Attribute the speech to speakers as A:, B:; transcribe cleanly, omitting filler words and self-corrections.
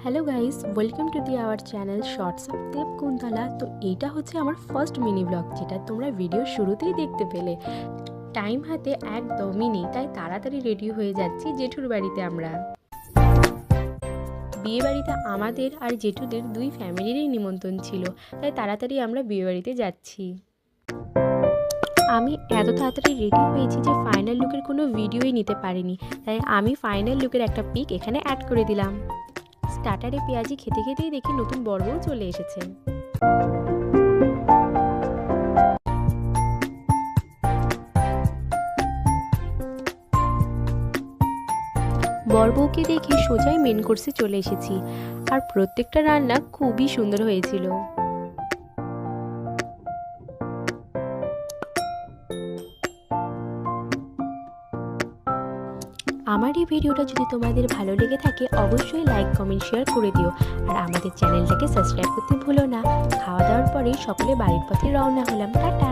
A: Hello guys, welcome to our channel shorts of Debkuntala. তো এইটা হচ্ছে আমার ফার্স্ট মিনি ব্লগ, যেটা তোমরা ভিডিও শুরুতেই দেখতে পেলে। টাইম হাতে একদমই নেই, তাই তাড়াতাড়ি রেডি হয়ে যাচ্ছি জেঠুর বাড়িতে। আমরা বিয়ে বাড়িতে আমাদের আর জেঠুদের দুই ফ্যামিলিরই নিমন্ত্রণ ছিল, তাই তাড়াতাড়ি আমরা বিয়ে বাড়িতে যাচ্ছি। আমি এত তাড়াতাড়ি রেডি হয়েছি যে ফাইনাল লুকের কোনো ভিডিওই নিতে পারিনি, তাই আমি ফাইনাল লুকের একটা পিক এখানে অ্যাড করে দিলাম। স্টার্টারে পেঁয়াজি খেতে খেতেই দেখি নতুন বরবউ চলে এসেছে। বরবউকে দেখে সোজাই মেন কোর্সে চলে এসেছি, আর প্রত্যেকটা রান্না খুবই সুন্দর হয়েছিল। আমার এই ভিডিওটা যদি তোমাদের ভালো লেগে থাকে অবশ্যই লাইক কমেন্ট শেয়ার করে দিও, আর আমাদের চ্যানেলটাকে সাবস্ক্রাইব করতে ভুলো না। খাওয়া দাওয়ার পরেই সকলে বাড়ির পথে রওনা হলাম। টাটা।